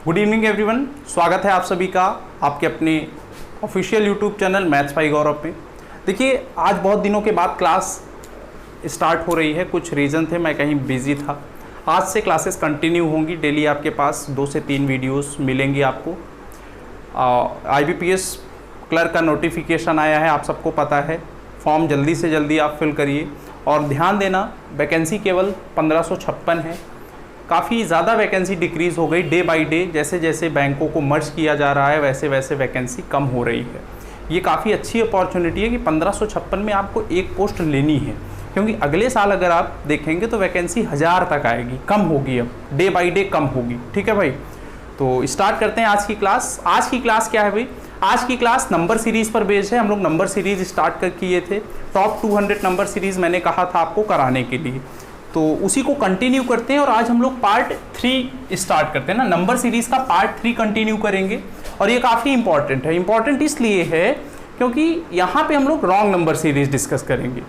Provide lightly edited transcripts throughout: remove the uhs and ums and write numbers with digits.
Good evening everyone, स्वागत है आप सभी का आपके अपने official YouTube channel maths by Gaurav में। देखिए, आज बहुत दिनों के बाद क्लास स्टार्ट हो रही है। कुछ रीज़न थे, मैं कहीं बिजी था। आज से क्लासेस कंटिन्यू होंगी। डेली आपके पास 2 से 3 वीडियोस मिलेंगी आपको। IBPS क्लर्क का नोटिफिकेशन आया है, आप सबको पता है। फॉर्म जल्दी से जल्दी आप फिल करिए और ध्यान देना, वैकेंसी केवल 1556 है। काफ़ी ज़्यादा वैकेंसी डिक्रीज़ हो गई डे बाय डे। जैसे जैसे बैंकों को मर्ज किया जा रहा है वैसे वैसे वैकेंसी कम हो रही है। ये काफ़ी अच्छी अपॉर्चुनिटी है कि 1556 में आपको एक पोस्ट लेनी है, क्योंकि अगले साल अगर आप देखेंगे तो वैकेंसी 1000 तक आएगी, कम होगी, अब डे बाय डे कम होगी। ठीक है भाई, तो स्टार्ट करते हैं आज की क्लास। आज की क्लास क्या है भाई? आज की क्लास नंबर सीरीज़ पर बेस्ड है। हम लोग नंबर सीरीज़ स्टार्ट कर किए थे। टॉप 200 नंबर सीरीज़ मैंने कहा था आपको कराने के लिए, तो उसी को कंटिन्यू करते हैं। और आज हम लोग पार्ट 3 स्टार्ट करते हैं ना, नंबर सीरीज़ का पार्ट 3 कंटिन्यू करेंगे। और ये काफ़ी इंपॉर्टेंट है। इंपॉर्टेंट इसलिए है क्योंकि यहाँ पे हम लोग रॉन्ग नंबर सीरीज़ डिस्कस करेंगे।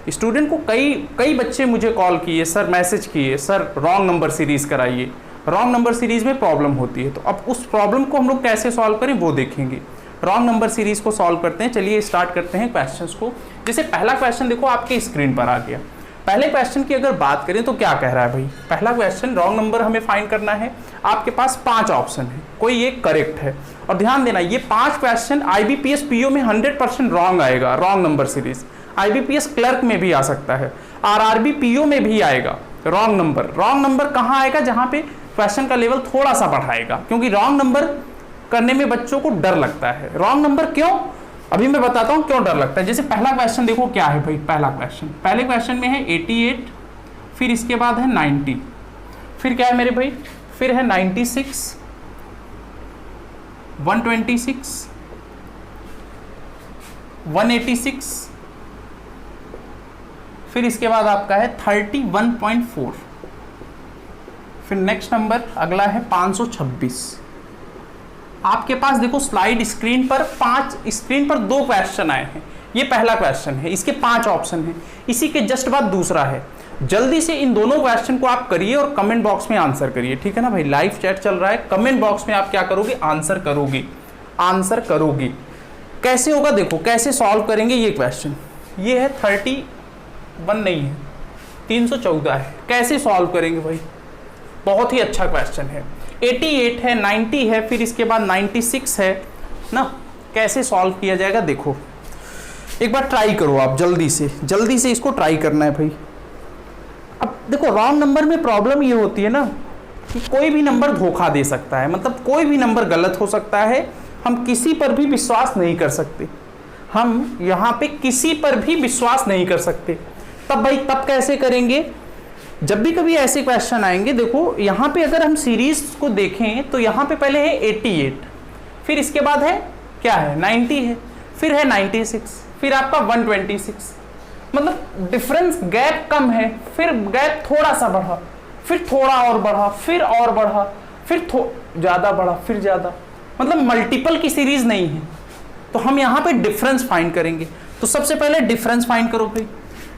स्टूडेंट को कई बच्चे मुझे कॉल किए, सर मैसेज किए, सर रॉन्ग नंबर सीरीज़ कराइए। रॉन्ग नंबर सीरीज़ में प्रॉब्लम होती है, तो अब उस प्रॉब्लम को हम लोग कैसे सॉल्व करें वो देखेंगे। रॉन्ग नंबर सीरीज़ को सॉल्व करते हैं। चलिए स्टार्ट करते हैं क्वेश्चंस को। जैसे पहला क्वेश्चन देखो आपके स्क्रीन पर आ गया। पहले क्वेश्चन की अगर बात करें तो क्या कह रहा है भाई? पहला क्वेश्चन, रॉन्ग नंबर हमें फाइंड करना है। आपके पास 5 ऑप्शन है, कोई एक करेक्ट है। और ध्यान देना, ये 5 क्वेश्चन IBPS PO में 100% रॉन्ग आएगा। Wrong number series IBPS clerk में भी आ सकता है, RRB PO में भी आएगा। रॉन्ग नंबर कहाँ आएगा? जहाँ पे क्वेश्चन का लेवल थोड़ा सा बढ़ाएगा, क्योंकि रॉन्ग नंबर करने में बच्चों को डर लगता है। रॉन्ग नंबर क्यों? अभी मैं बताता हूं क्यों डर लगता है। जैसे पहला क्वेश्चन देखो क्या है भाई। पहले क्वेश्चन में है 88, फिर इसके बाद है 90, फिर क्या है मेरे भाई? फिर है 96, 126, 186, फिर इसके बाद आपका है 31.4, फिर नेक्स्ट नंबर अगला है 526। आपके पास देखो स्लाइड स्क्रीन पर 2 क्वेश्चन आए हैं। ये पहला क्वेश्चन है, इसके 5 ऑप्शन हैं। इसी के जस्ट बाद दूसरा है। जल्दी से इन दोनों क्वेश्चन को आप करिए और कमेंट बॉक्स में आंसर करिए। ठीक है ना भाई, लाइव चैट चल रहा है। कमेंट बॉक्स में आप क्या करोगे? आंसर करोगे। कैसे होगा देखो, कैसे सॉल्व करेंगे ये क्वेश्चन। ये है 31 नहीं है, 314 है। कैसे सॉल्व करेंगे भाई? बहुत ही अच्छा क्वेश्चन है। 88 है, 90 है, फिर इसके बाद 96 है ना। कैसे सॉल्व किया जाएगा देखो, एक बार ट्राई करो आप। जल्दी से इसको ट्राई करना है भाई। अब देखो, रॉन्ग नंबर में प्रॉब्लम ये होती है ना कि कोई भी नंबर धोखा दे सकता है, मतलब कोई भी नंबर गलत हो सकता है। हम किसी पर भी विश्वास नहीं कर सकते। हम यहाँ पे किसी पर भी विश्वास नहीं कर सकते। तब कैसे करेंगे? जब भी कभी ऐसे क्वेश्चन आएंगे, देखो यहाँ पे अगर हम सीरीज को देखें तो यहाँ पे पहले है 88, फिर इसके बाद है क्या है? 90 है, फिर है 96, फिर आपका 126। मतलब डिफरेंस गैप कम है, फिर गैप थोड़ा सा बढ़ा, फिर थोड़ा और बढ़ा, फिर और बढ़ा, फिर ज़्यादा बढ़ा, फिर ज़्यादा। मतलब मल्टीपल की सीरीज नहीं है। तो हम यहाँ पे डिफरेंस फाइंड करेंगे। तो सबसे पहले डिफरेंस फाइंड करो भाई।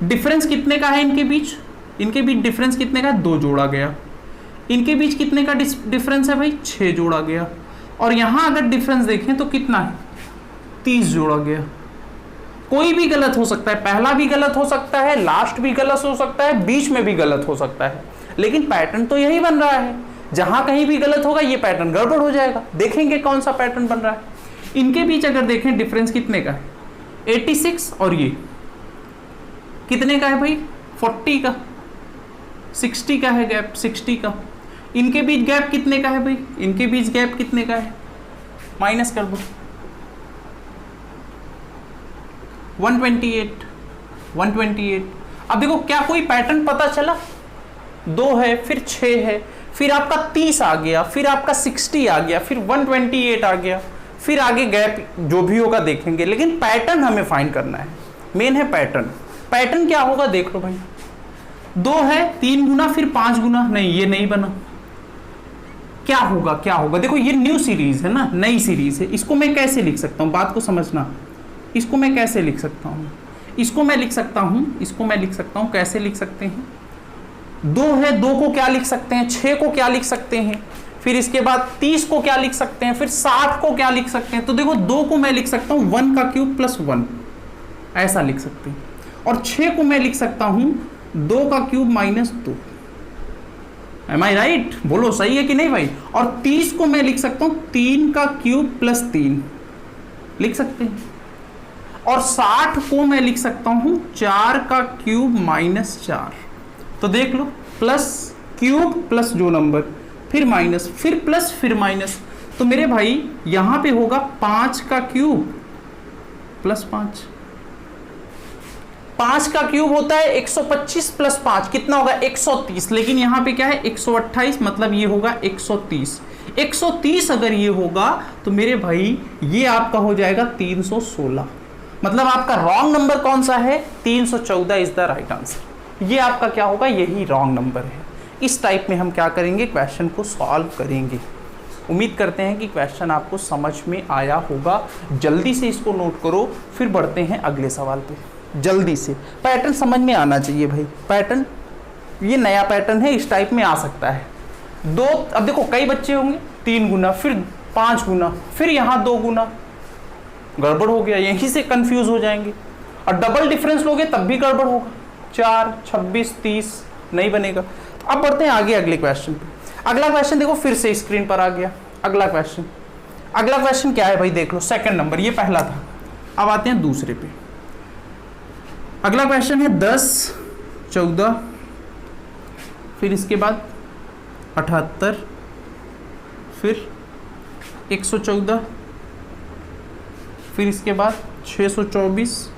डिफरेंस कितने का है इनके बीच डिफरेंस कितने का? 2 जोड़ा गया। इनके बीच कितने का डिफरेंस है भाई? 6 जोड़ा गया। और यहां अगर डिफरेंस देखें तो कितना है? 30 जोड़ा गया। कोई भी गलत हो सकता है, पहला भी गलत हो सकता है, लास्ट भी गलत हो सकता है, बीच में भी गलत हो सकता है, लेकिन पैटर्न तो यही बन रहा है। जहां कहीं भी गलत होगा ये पैटर्न गड़बड़ हो जाएगा। देखेंगे कौन सा पैटर्न बन रहा है। इनके बीच अगर देखें डिफरेंस कितने का है? 86 और ये कितने का है भाई? 40 का। 60 का है गैप, 60 का। इनके बीच गैप कितने का है भाई? इनके बीच गैप कितने का है? माइनस कर दो। 128। अब देखो क्या कोई पैटर्न पता चला? 2 है, फिर 6 है, फिर आपका 30 आ गया, फिर आपका 60 आ गया, फिर 128 आ गया, फिर आगे गैप जो भी होगा देखेंगे, लेकिन पैटर्न हमें फाइंड करना है। मेन है पैटर्न क्या होगा देख लो भाई। 2 है, 3 गुना, फिर 5 गुना। नहीं, ये नहीं बना। क्या होगा? देखो ये न्यू सीरीज है ना, नई सीरीज है। इसको मैं कैसे लिख सकता हूँ? बात को समझना। इसको मैं कैसे लिख सकता हूँ? इसको मैं लिख सकता हूँ कैसे लिख सकते हैं? 2 है, 2 को क्या लिख सकते हैं? 6 को क्या लिख सकते हैं? फिर इसके बाद 30 को क्या लिख सकते हैं, फिर 60 को क्या लिख सकते हैं। तो देखो 2 को मैं लिख सकता हूं 1 का क्यूब प्लस 1, ऐसा लिख सकते हैं। और 6 को मैं लिख सकता हूं 2 का क्यूब माइनस 2। एम आई राइट? बोलो सही है कि नहीं भाई। और 30 को मैं लिख सकता हूं 3 का क्यूब प्लस 3, लिख सकते हैं। और 60 को मैं लिख सकता हूं 4 का क्यूब माइनस 4। तो देख लो, प्लस क्यूब प्लस जो नंबर, फिर माइनस, फिर प्लस, फिर माइनस। तो मेरे भाई यहां पे होगा 5 का क्यूब प्लस 5। 5 का क्यूब होता है 125 प्लस 5 कितना होगा 130, लेकिन यहां पे क्या है 128, मतलब ये होगा 130। 130 अगर ये होगा तो मेरे भाई ये आपका हो जाएगा 316। मतलब आपका रॉन्ग नंबर कौन सा है, 314 इज द राइट आंसर। ये आपका क्या होगा, यही रॉन्ग नंबर है। इस टाइप में हम क्या करेंगे, क्वेश्चन को सॉल्व करेंगे। उम्मीद करते हैं कि क्वेश्चन आपको समझ में आया होगा। जल्दी से इसको नोट करो, फिर बढ़ते हैं अगले सवाल पे। जल्दी से पैटर्न समझ में आना चाहिए भाई। पैटर्न ये नया पैटर्न है, इस टाइप में आ सकता है। दो, अब देखो कई बच्चे होंगे 3 गुना, फिर 5 गुना, फिर यहाँ 2 गुना, गड़बड़ हो गया, यहीं से कंफ्यूज हो जाएंगे। और डबल डिफरेंस लोगे तब भी गड़बड़ होगा, 4, 26, 30 नहीं बनेगा। अब बढ़ते हैं आगे अगले क्वेश्चन पे। अगला क्वेश्चन देखो फिर से स्क्रीन पर आ गया। अगला क्वेश्चन क्या है भाई, देख लो, सेकंड नंबर, ये पहला था। अब आते हैं दूसरे पे। अगला क्वेश्चन है 10, 14, फिर इसके बाद 78, फिर 114, फिर इसके बाद 624,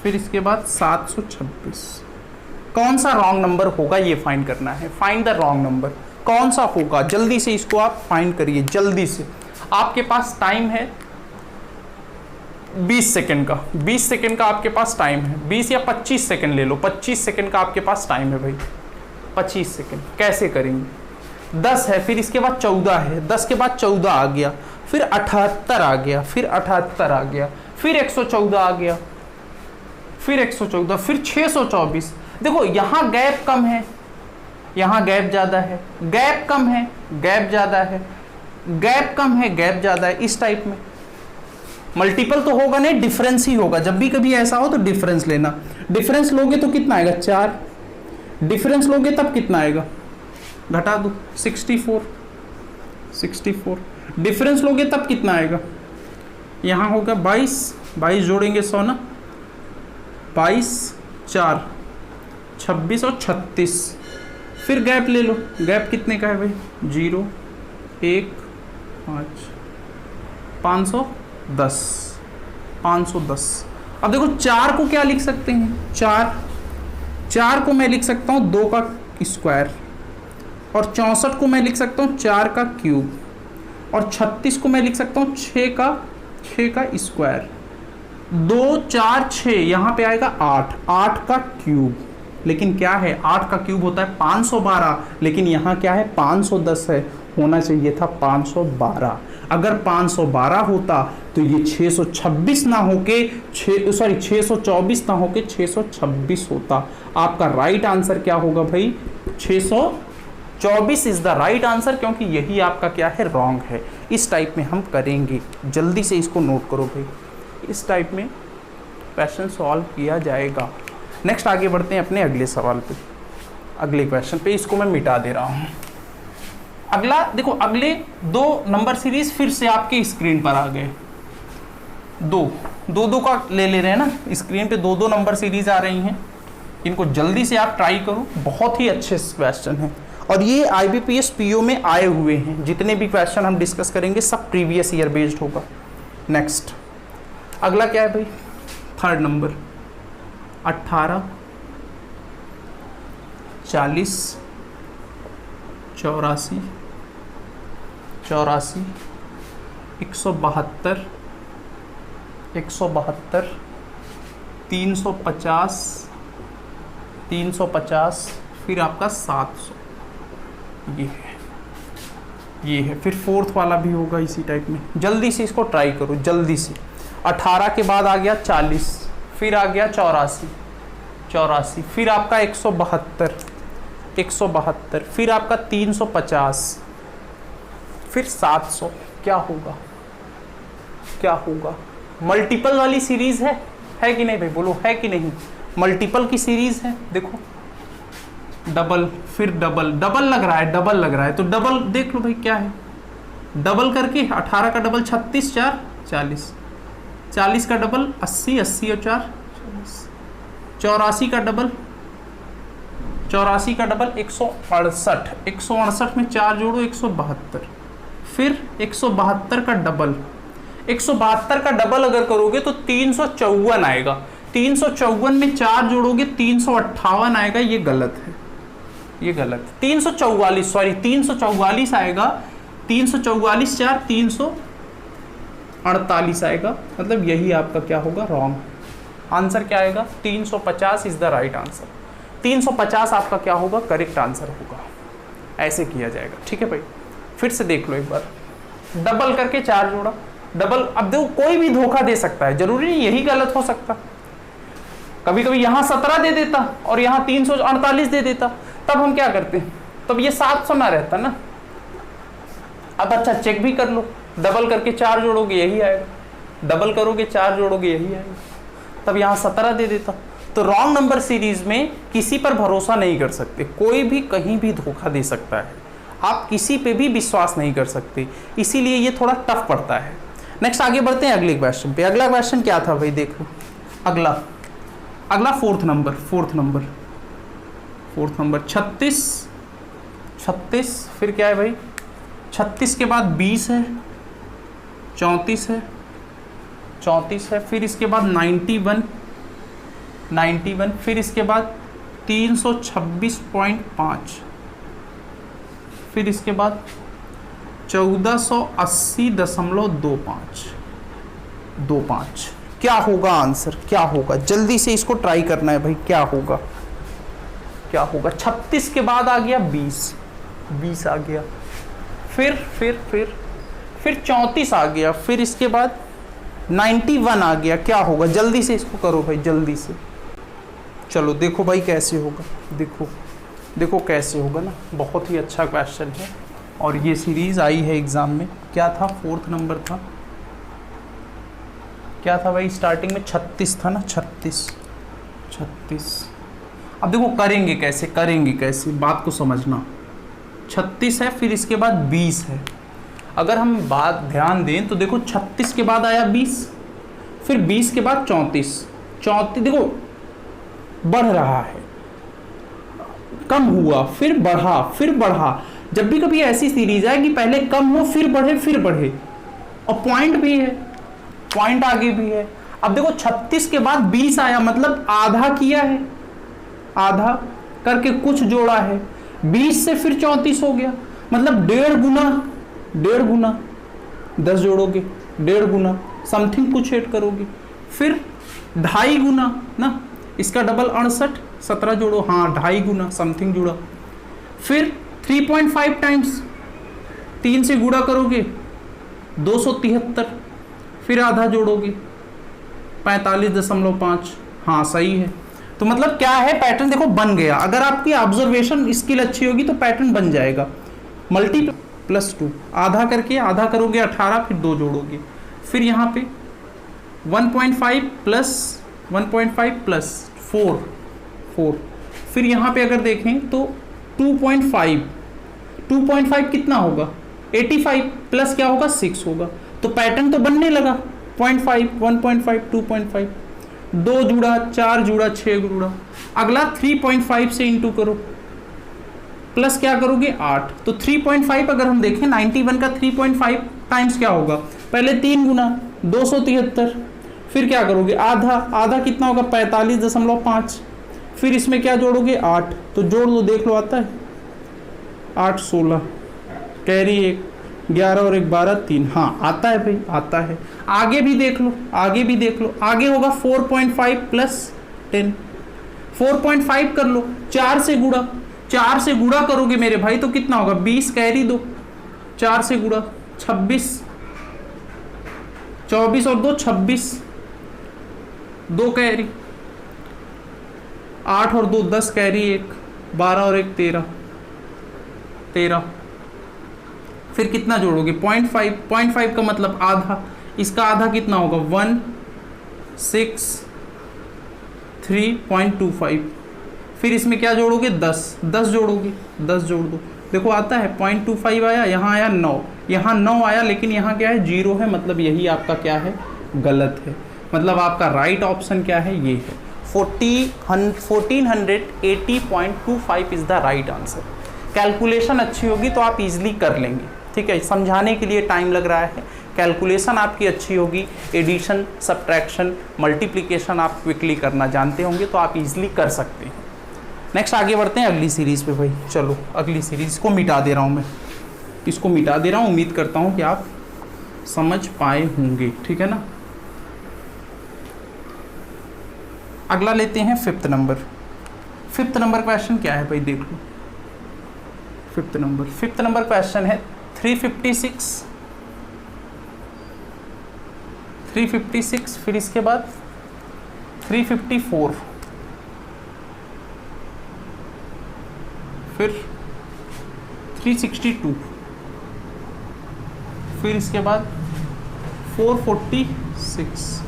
फिर इसके बाद 726। कौन सा रॉन्ग नंबर होगा ये फाइंड करना है। फाइंड द रॉन्ग नंबर, कौन सा होगा, जल्दी से इसको आप फाइंड करिए, जल्दी से। आपके पास टाइम है 20 सेकंड का, 20 सेकंड का आपके पास टाइम है। 20 या 25 सेकंड ले लो, 25 सेकंड का आपके पास टाइम है भाई। 25 सेकंड कैसे करेंगे। 10 है, फिर इसके बाद 14 है, 10 के बाद 14 आ गया, फिर 78 आ गया, फिर 78 आ गया, फिर 114 आ गया, फिर 114, फिर 624। देखो यहाँ गैप कम है, यहाँ गैप ज्यादा है, गैप कम है, गैप ज्यादा है, गैप कम है, गैप ज्यादा है। इस टाइप में मल्टीपल तो होगा नहीं, डिफरेंस ही होगा। जब भी कभी ऐसा हो तो डिफरेंस लेना। डिफरेंस लोगे तो कितना आएगा 4, डिफरेंस लोगे तब कितना आएगा, घटा दो 64, 64। डिफरेंस लोगे तब कितना आएगा, यहाँ होगा 22, 22 जोड़ेंगे 100 ना, 22, 4, 26 और 36। फिर गैप ले लो, गैप कितने का है भाई, 0, 1, 5, 510, 510। अब देखो 4 को क्या लिख सकते हैं, 4 को मैं लिख सकता हूँ 2 का स्क्वायर, और 64 को मैं लिख सकता हूँ 4 का क्यूब, और 36 को मैं लिख सकता हूँ 6 का स्क्वायर। 2, 4, 6, यहाँ पे आएगा 8 का क्यूब। लेकिन क्या है, 8 का क्यूब होता है 512, लेकिन यहाँ क्या है 510 है, होना चाहिए था 512। अगर 512 होता तो ये 626 ना होके 624 ना होके 626 होता। आपका राइट आंसर क्या होगा भाई, 624 इज द राइट आंसर, क्योंकि यही आपका क्या है, रॉन्ग है। इस टाइप में हम करेंगे, जल्दी से इसको नोट करो भाई। इस टाइप में क्वेश्चन सॉल्व किया जाएगा। नेक्स्ट आगे बढ़ते हैं अपने अगले सवाल पे, अगले क्वेश्चन पे। इसको मैं मिटा दे रहा हूँ। अगला देखो, अगले 2 नंबर सीरीज फिर से आपके स्क्रीन पर आ गए। 2 का ले रहे हैं ना, स्क्रीन पे 2 नंबर सीरीज आ रही हैं। इनको जल्दी से आप ट्राई करो, बहुत ही अच्छे क्वेश्चन हैं। और ये IBPS PO में आए हुए हैं। जितने भी क्वेश्चन हम डिस्कस करेंगे सब प्रीवियस ईयर बेस्ड होगा। नेक्स्ट अगला क्या है भाई, थर्ड नंबर, 18, 40, 84, 172, 172, 350, 350, फिर आपका 700, ये है। फिर फोर्थ वाला भी होगा इसी टाइप में। जल्दी से इसको ट्राई करो, जल्दी से। 18 के बाद आ गया 40, फिर आ गया 84, फिर आपका 172, 172, फिर आपका 350, फिर 700। क्या होगा, क्या होगा? मल्टीपल वाली सीरीज है कि नहीं भाई, बोलो है कि नहीं? मल्टीपल की सीरीज है। देखो डबल, फिर डबल, डबल लग रहा है, डबल लग रहा है, तो डबल देख लो भाई क्या है। डबल करके 18 का डबल 36, 4 40, 40 का डबल 80, 80 और 4 84 का डबल, 84 का डबल 168, 168 में 4 जोड़ो 172, फिर 172 का डबल, 172 का डबल अगर करोगे तो 354 आएगा। 354 में 4 जोड़ोगे 358 आएगा। ये गलत है, ये गलत है। 344, सॉरी 344 आएगा। 344 4 348 आएगा। मतलब यही आपका क्या होगा, रॉन्ग। आंसर क्या आएगा? 350 इज द राइट आंसर। 350 आपका क्या होगा, करेक्ट आंसर होगा। ऐसे किया जाएगा, ठीक है भाई। फिर से देख लो एक बार, डबल करके 4 जोड़ा, डबल। अब देखो कोई भी धोखा दे सकता है, जरूरी नहीं यही गलत हो सकता। कभी कभी यहाँ 17 दे देता और यहाँ 348 दे देता, तब हम क्या करते हैं, तब ये 700 ना रहता ना। अब अच्छा चेक भी कर लो, डबल करके 4 जोड़ोगे यही आएगा, डबल करोगे 4 जोड़ोगे यही आएगा, तब यहाँ 17 दे देता। तो रॉन्ग नंबर सीरीज में किसी पर भरोसा नहीं कर सकते, कोई भी कहीं भी धोखा दे सकता है, आप किसी पे भी विश्वास नहीं कर सकते, इसीलिए ये थोड़ा टफ पड़ता है। नेक्स्ट आगे बढ़ते हैं अगले क्वेश्चन पे। अगला क्वेश्चन क्या था भाई, देखो अगला फोर्थ नंबर 36, फिर क्या है भाई, 36 के बाद 20 है, 34 है, फिर इसके बाद 91, फिर इसके बाद 326.5, फिर इसके बाद 1480.25। क्या होगा आंसर, क्या होगा? जल्दी से इसको ट्राई करना है भाई, क्या होगा, क्या होगा? 36 के बाद आ गया 20 आ गया, फिर 34 आ गया, फिर इसके बाद 91 आ गया। क्या होगा? जल्दी से इसको करो भाई, जल्दी से। चलो देखो भाई कैसे होगा, देखो कैसे होगा ना। बहुत ही अच्छा क्वेश्चन है और ये सीरीज आई है एग्जाम में। क्या था, फोर्थ नंबर था, क्या था भाई? स्टार्टिंग में 36 था ना, 36। अब देखो करेंगे कैसे, बात को समझना। 36 है, फिर इसके बाद 20 है। अगर हम बात ध्यान दें तो देखो 36 के बाद आया 20, फिर 20 के बाद 34 देखो बढ़ रहा है, कम हुआ, फिर बढ़ा। जब भी कभी ऐसी सीरीज है कि पहले कम हो फिर बढ़े, और पॉइंट भी है, पॉइंट आगे भी है। अब देखो 36 के बाद 20 आया, मतलब आधा किया है, आधा करके कुछ जोड़ा है, 20 से फिर 34 हो गया, मतलब 1.5 गुना 10 जोड़ोगे, 1.5 गुना समथिंग कुछ ऐड करोगे, फिर 2.5 गुना ना, इसका डबल 68, 17 जोड़ो, हाँ 2.5 गुना समथिंग जुड़ा, फिर 3.5 टाइम्स 3 से गुणा करोगे 273, फिर आधा जोड़ोगे 45.5, हाँ सही है। तो मतलब क्या है, पैटर्न देखो बन गया। अगर आपकी ऑब्जर्वेशन स्किल अच्छी होगी तो पैटर्न बन जाएगा। मल्टी प्लस 2, आधा करके आधा करोगे 18, फिर 2 जोड़ोगे, फिर यहाँ पे 1.5 प्लस 4, फिर यहाँ पे अगर देखें तो 2.5 कितना होगा, 85 प्लस क्या होगा, 6 होगा। तो पैटर्न तो बनने लगा, 0.5, 1.5, 2.5, 2 जुड़ा, 4 जुड़ा, 6 जुड़ा। अगला 3.5 से इंटू करो, प्लस क्या करोगे 8। तो 3.5 अगर हम देखें 91 का 3.5 टाइम्स क्या होगा, पहले 3 गुना 273, फिर क्या करोगे आधा कितना होगा 45.5, फिर इसमें क्या जोड़ोगे 8, तो जोड़ लो देख लो आता है 8 16, कैरी 1, 11 और 1 12, 3, हाँ आता है भाई, आता है। आगे भी देख लो, आगे होगा 4.5 प्लस 10, 4.5 कर लो, 4 से गुणा करोगे मेरे भाई तो कितना होगा 20, कैरी 2, 4 से गुणा 26, 24 और 2 26, 2 कैरी, 8 और 2 10, कैरी 1, 12 और 1 13, 13। फिर कितना जोड़ोगे 0.5, 0.5 का मतलब आधा, इसका आधा कितना होगा 163.25। फिर इसमें क्या जोड़ोगे 10, 10 जोड़ोगे, 10 जोड़ दो, देखो आता है 0.25 आया, यहाँ आया 9, यहाँ 9 आया, लेकिन यहाँ क्या है 0 है, मतलब यही आपका क्या है गलत है। मतलब आपका राइट ऑप्शन क्या है, ये है 1480.25 is the right answer. Calculation अच्छी होगी तो आप इजीली कर लेंगे, ठीक है। समझाने के लिए टाइम लग रहा है, कैलकुलेशन आपकी अच्छी होगी, एडिशन, सब्ट्रैक्शन, मल्टीप्लिकेशन आप क्विकली करना जानते होंगे तो आप इजीली कर सकते हैं। नेक्स्ट आगे बढ़ते हैं अगली सीरीज़ पे भाई। चलो अगली सीरीज़ को मिटा दे रहा हूँ मैं, इसको मिटा दे रहा हूँ, उम्मीद करता हूँ कि आप समझ पाए होंगे, ठीक है ना। अगला लेते हैं 5th number. 5th number question क्या है भाई, देख लो 5th नंबर क्वेश्चन है 356, फिर इसके बाद 354, फिर 362, फिर इसके बाद 446,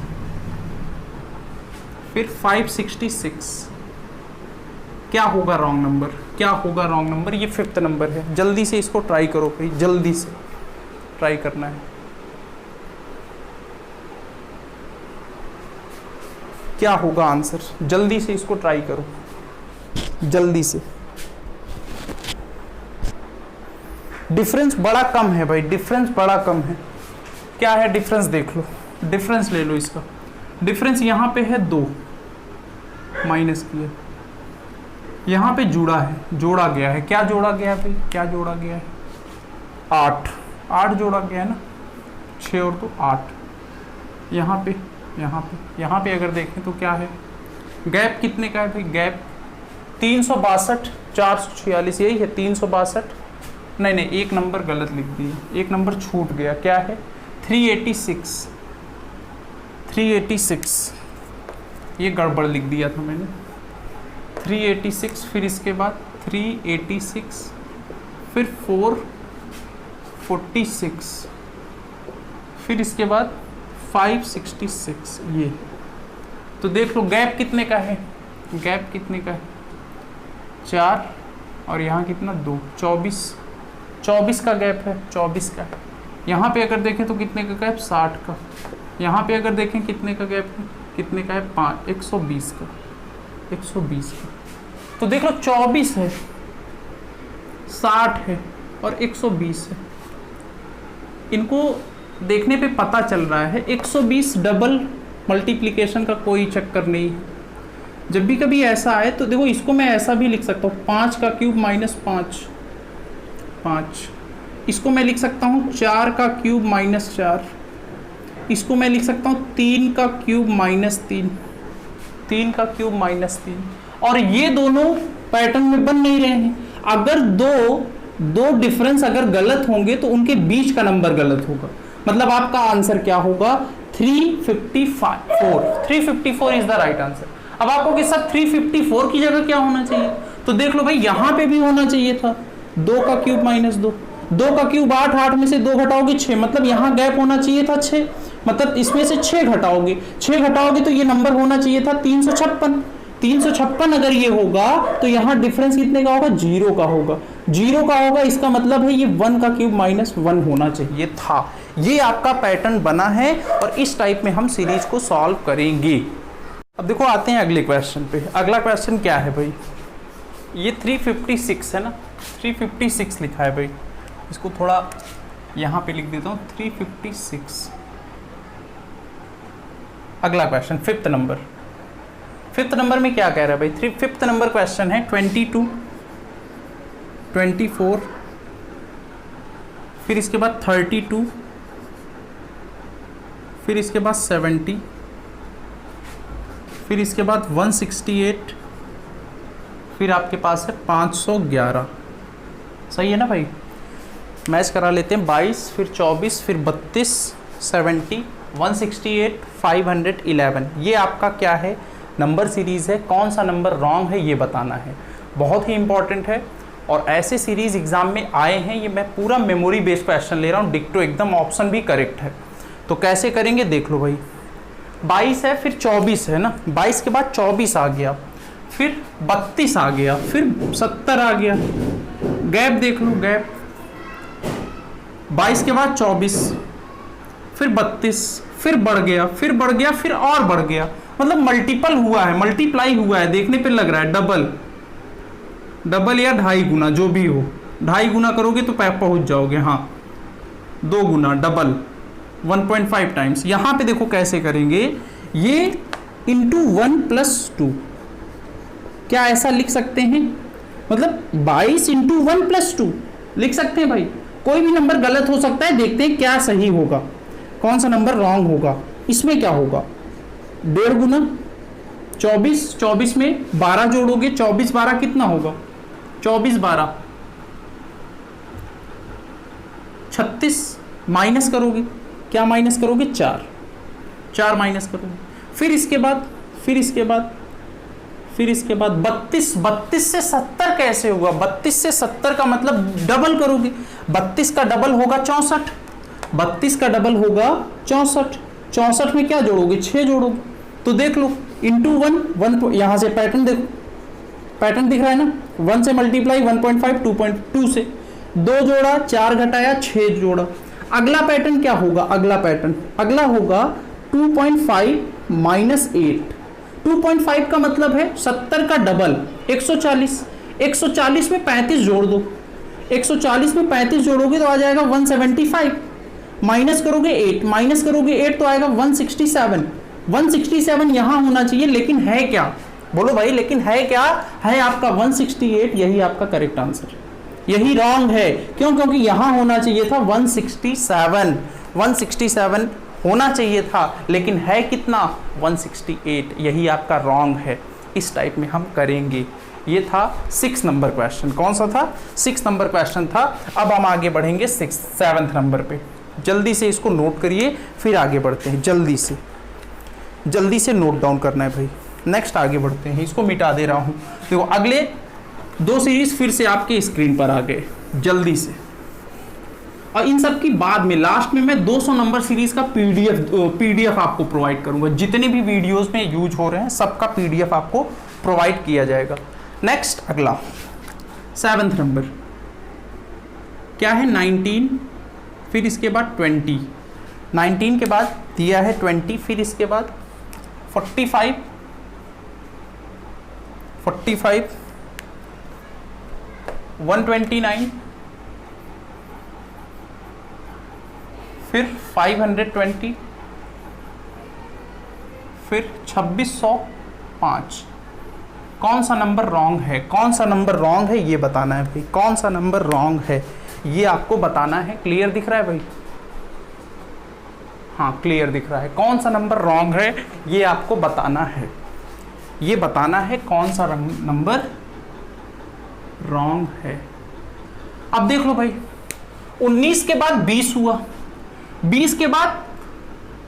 फिर 566। क्या होगा रॉन्ग नंबर, क्या होगा रॉन्ग नंबर? ये 5th नंबर है, जल्दी से इसको ट्राई करो भाई, जल्दी से ट्राई करना है। क्या होगा आंसर, जल्दी से इसको ट्राई करो, जल्दी से। डिफरेंस बड़ा कम है भाई, डिफरेंस बड़ा कम है। क्या है डिफरेंस, देख लो, डिफरेंस ले लो इसका। डिफरेंस यहाँ पे है 2, माइनस किया, यहाँ पे जुड़ा है, जोड़ा गया है। क्या जोड़ा गया है भाई, क्या जोड़ा गया है 8, 8 जोड़ा गया है ना, 6 और 2 8। यहाँ पे अगर देखें तो क्या है, गैप कितने का है भाई, गैप 362, 446, यही है 362। नहीं, एक नंबर गलत लिख दिया, एक नंबर छूट गया, क्या है 386, ये गड़बड़ लिख दिया था मैंने, 386, फिर इसके बाद 386, फिर 446, फिर इसके बाद 566, ये। तो देख लो गैप कितने का है, गैप कितने का है 4, और यहाँ कितना 2, 24 का गैप है, 24 का। यहाँ पे अगर देखें तो कितने का गैप 60 का, यहाँ पे अगर देखें कितने का गैप है, कितने का है 120 का, 120 का। तो देख लो 24 है, 60 है और 120 है। इनको देखने पे पता चल रहा है 120 डबल मल्टीप्लिकेशन का कोई चक्कर नहीं है। जब भी कभी ऐसा आए तो देखो, इसको मैं ऐसा भी लिख सकता हूँ 5 का क्यूब माइनस 5, इसको मैं लिख सकता हूँ 4 का क्यूब माइनस 4, इसको मैं लिख सकता हूँ 3 का क्यूब माइनस 3 का क्यूब माइनस 3। और ये दोनों पैटर्न में बन नहीं रहे हैं। अगर दो डिफरेंस अगर गलत होंगे तो उनके बीच का नंबर गलत होगा। मतलब आपका आंसर क्या होगा 354 इज द राइट आंसर। अब आपको कि सर 354 की जगह क्या होना चाहिए, तो देख लो भाई, यहां पे भी होना चाहिए था 2 का क्यूब माइनस 2, 2 का क्यूब 8, 8 में से 2 घटाओगे 6, मतलब यहाँ गैप होना चाहिए था 6, मतलब इसमें से 6 घटाओगे तो ये नंबर होना चाहिए था 356 अगर ये होगा तो यहाँ डिफरेंस कितने का होगा, 0 का होगा। इसका मतलब है ये 1 का क्यूब माइनस 1 होना चाहिए था। ये आपका पैटर्न बना है और इस टाइप में हम सीरीज को सॉल्व करेंगे। अब देखो आते हैं अगले क्वेश्चन पे। अगला क्वेश्चन क्या है भाई, ये 356 है ना, 356 लिखा है भाई, इसको थोड़ा यहाँ पे लिख देता हूँ 356। अगला क्वेश्चन 5th नंबर में क्या कह रहा है भाई, 5th नंबर क्वेश्चन है 22, 24, फिर इसके बाद 32, फिर इसके बाद 70, फिर इसके बाद 168, फिर आपके पास है 511। सही है ना भाई, मैच करा लेते हैं। 22, फिर 24, फिर 32, 70, 168, 511। ये आपका क्या है, नंबर सीरीज है। कौन सा नंबर रॉन्ग है ये बताना है। बहुत ही इंपॉर्टेंट है और ऐसे सीरीज एग्जाम में आए हैं। ये मैं पूरा मेमोरी बेस्ड क्वेश्चन ले रहा हूँ, डिक्टो एकदम, ऑप्शन भी करेक्ट है। तो कैसे करेंगे देख लो भाई, 22 है फिर 24 है ना, 22 के बाद 24 आ गया, फिर 32 आ गया, फिर 70 आ गया, गैप देख लो, गैप 22 के बाद 24, फिर 32, फिर बढ़ गया, फिर बढ़ गया, फिर और बढ़ गया, मतलब मल्टीपल हुआ है, मल्टीप्लाई हुआ है, देखने पे लग रहा है डबल, डबल या 2.5 गुना जो भी हो, 2.5 गुना करोगे तो पहुंच जाओगे, हाँ 2 गुना डबल 1.5 टाइम्स। यहां पे देखो कैसे करेंगे, ये इंटू 1 + 2, क्या ऐसा लिख सकते हैं, मतलब 22 इंटू 1 + 2 लिख सकते हैं भाई। कोई भी नंबर गलत हो सकता है, देखते हैं क्या सही होगा, कौन सा नंबर रॉन्ग होगा। इसमें क्या होगा, 1.5 गुना 24, 24 में 12 जोड़ोगे, 24 12 कितना होगा, 24 12 36, माइनस करोगे, क्या माइनस करोगे, 4 4 माइनस करोगे, फिर इसके बाद 32, 32 से 70 कैसे होगा, 32 से 70 का मतलब डबल करोगे, 32 का डबल होगा 64, 32 का डबल होगा 64, 64 में क्या जोड़ोगे, 6 जोड़ोगे। तो देख लो इंटू 1 यहां से पैटर्न देखो, पैटर्न दिख रहा है ना, 1 से मल्टीप्लाई 1.5 2.2 से 2 जोड़ा, 4 घटाया 6 जोड़ा। अगला पैटर्न क्या होगा, अगला होगा 2.5 - 8, 2.5 का मतलब है 70 का डबल 140, 140 में 35 जोड़ दो, 140 में 35 जोड़ोगे तो आ जाएगा 175, माइनस करोगे 8 तो आएगा 167, 167 यहां होना चाहिए, लेकिन है क्या, बोलो भाई, लेकिन है क्या, है आपका 168, यही आपका करेक्ट आंसर, यही रॉन्ग है। क्यों, क्योंकि यहां होना चाहिए था 167, 167 होना चाहिए था, लेकिन है कितना 168, यही आपका रॉन्ग है। इस टाइप में हम करेंगे। ये था 6 नंबर क्वेश्चन, कौन सा था, 6 नंबर क्वेश्चन था। अब हम आगे बढ़ेंगे 7th नंबर पे, जल्दी से इसको नोट करिए फिर आगे बढ़ते हैं, जल्दी से नोट डाउन करना है भाई। नेक्स्ट आगे बढ़ते हैं, इसको मिटा दे रहा हूं। देखो अगले 2 सीरीज फिर से आपके स्क्रीन पर आ गए, जल्दी से। और इन सब की बाद में लास्ट में मैं 200 नंबर सीरीज का पीडीएफ आपको प्रोवाइड करूंगा, जितने भी वीडियोस में यूज हो रहे हैं सबका पीडीएफ आपको प्रोवाइड किया जाएगा। नेक्स्ट अगला 7th नंबर क्या है, 19, फिर इसके बाद 20, 19 के बाद दिया है 20, फिर इसके बाद 45, 129, फिर 520, फिर 2605। कौन सा नंबर रॉन्ग है, कौन सा नंबर रॉन्ग है ये बताना है भाई, कौन सा नंबर रॉन्ग है ये आपको बताना है। क्लियर दिख रहा है भाई, हाँ क्लियर दिख रहा है, कौन सा नंबर रॉन्ग है ये आपको बताना है, ये बताना है कौन सा नंबर रॉन्ग है। अब देख लो भाई, 19 के बाद 20 हुआ, 20 के बाद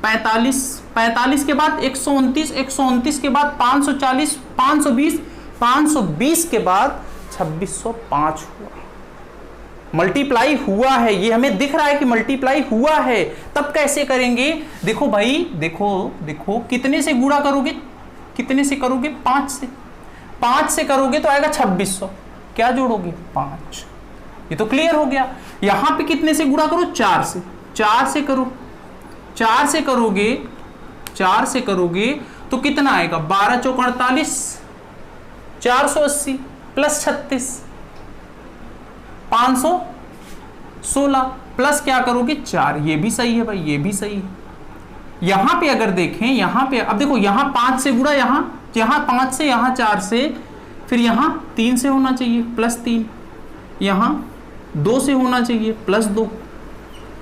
45, 45 के बाद 129, 129 के बाद 540, 520, 520 के बाद 2605 हुआ। मल्टीप्लाई हुआ है, ये हमें दिख रहा है कि मल्टीप्लाई हुआ है। तब कैसे करेंगे, देखो भाई, देखो कितने से गुणा करोगे, कितने से करोगे, 5 से, 5 से करोगे तो आएगा 2600, क्या जोड़ोगे 5, ये तो क्लियर हो गया। यहां पे कितने से गुणा करो, 4 से, 4 से करो, 4 से करोगे, 4 से करोगे तो कितना आएगा, 12 चौक 48, 480 प्लस 36 516 प्लस क्या करोगे 4, ये भी सही है भाई, ये भी सही है। यहां पे अगर देखें, यहां पे अब देखो, यहां 5 से गुणा, यहां 5 से, यहां 4 से, फिर यहां 3 से होना चाहिए +3, यहां 2 से होना चाहिए +2,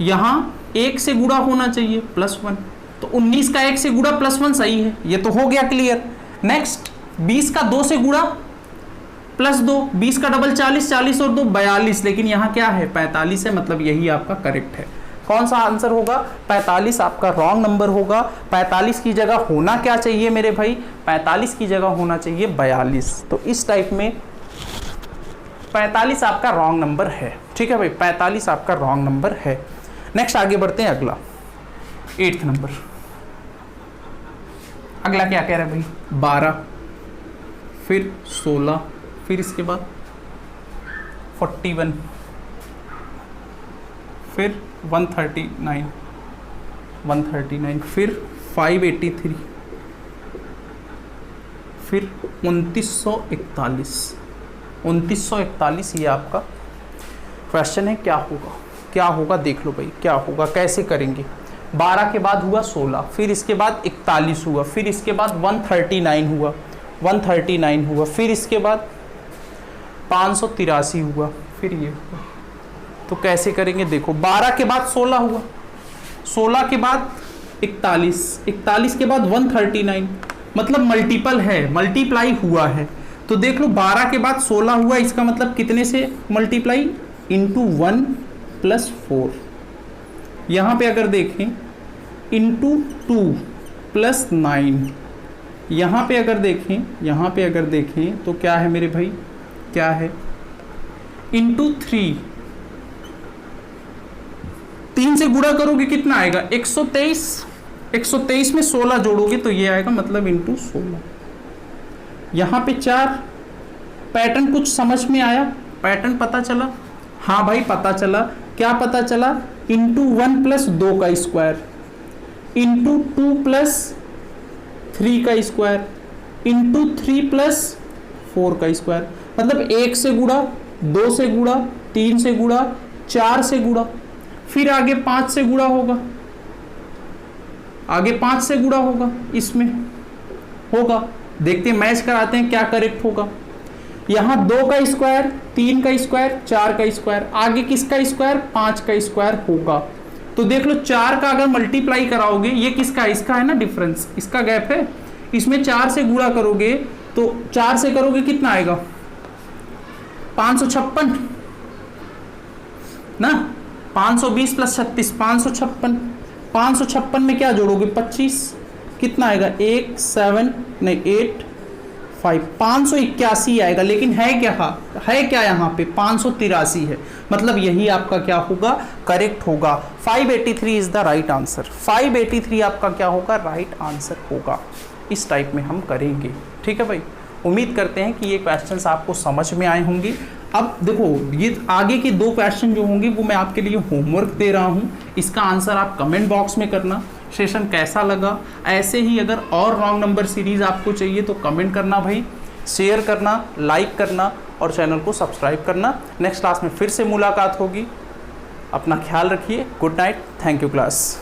यहां 1 से गुणा होना चाहिए +1, तो 19 का 1 से गुणा +1 सही है, ये तो हो गया क्लियर। नेक्स्ट 20 का 2 से गुणा +2, 20 का डबल 40, 40 और 2 42, लेकिन यहाँ क्या है 45 है, मतलब यही आपका करेक्ट है। कौन सा आंसर होगा, 45 आपका रॉन्ग नंबर होगा। 45 की जगह होना क्या चाहिए मेरे भाई, 45 की जगह होना चाहिए 42। तो इस टाइप में 45 आपका रॉन्ग नंबर है। ठीक है भाई, 45 आपका रॉन्ग नंबर है। नेक्स्ट आगे बढ़ते हैं, अगला 8th नंबर। अगला क्या कह रहा है भाई, 12, फिर 16, फिर इसके बाद 41, फिर 139, फिर 583, फिर 2941, ये आपका क्वेश्चन है। क्या होगा, क्या होगा देख लो भाई, क्या होगा, कैसे करेंगे। 12 के बाद हुआ 16, फिर इसके बाद 41 हुआ, फिर इसके बाद 139 हुआ, 139 हुआ, फिर इसके बाद 583 हुआ, फिर ये हुआ। तो कैसे करेंगे देखो, 12 के बाद 16 हुआ, 16 के बाद 41, 41 के बाद 139, मतलब मल्टीपल है, मल्टीप्लाई हुआ है। तो देख लो 12 के बाद 16 हुआ, इसका मतलब कितने से मल्टीप्लाई, इंटू 1 + 4। यहाँ पे अगर देखें इंटू 2 + 9, यहाँ पे अगर देखें तो क्या है मेरे भाई, क्या है, इंटू 3, 3 से गुणा करोगे कितना आएगा, 123, 123 में 16 जोड़ोगे तो ये आएगा, मतलब इंटू 16। यहाँ पे 4, पैटर्न कुछ समझ में आया, पैटर्न पता चला, हाँ भाई पता चला। क्या पता चला, इंटू 1 + 2 का स्क्वायर, इंटू 2 + 3 का स्क्वायर, इंटू 3 + 4 का स्क्वायर, मतलब 1 से गुणा, 2 से गुणा, 3 से गुणा, 4 से गुणा, फिर आगे 5 से गुणा होगा, आगे 5 से गुणा होगा, इसमें होगा। देखते हैं, मैच कराते हैं क्या करेक्ट होगा। यहाँ 2 का स्क्वायर, 3 का स्क्वायर, 4 का स्क्वायर, आगे किसका स्क्वायर, 5 का स्क्वायर होगा। तो देख लो 4 का अगर मल्टीप्लाई कराओगे, ये किसका, इसका है ना डिफरेंस, इसका गैप है, इसमें 4 से गुणा करोगे तो 4 से करोगे कितना आएगा, 556 ना, 520 + 36, 556, 556 में क्या जोड़ोगे, 25, कितना आएगा, 8 5 581 आएगा। लेकिन है क्या यहाँ पे 583 है, मतलब यही आपका क्या होगा, करेक्ट होगा। 583 इज द राइट आंसर, 583 आपका क्या होगा, राइट आंसर होगा। इस टाइप में हम करेंगे। ठीक है भाई, उम्मीद करते हैं कि ये क्वेश्चंस आपको समझ में आए होंगे। अब देखो, ये आगे के 2 क्वेश्चन जो होंगे वो मैं आपके लिए होमवर्क दे रहा हूँ, इसका आंसर आप कमेंट बॉक्स में करना। सेशन कैसा लगा, ऐसे ही अगर और रॉन्ग नंबर सीरीज आपको चाहिए तो कमेंट करना भाई, शेयर करना, लाइक करना और चैनल को सब्सक्राइब करना। नेक्स्ट क्लास में फिर से मुलाकात होगी, अपना ख्याल रखिए, good night, thank you class.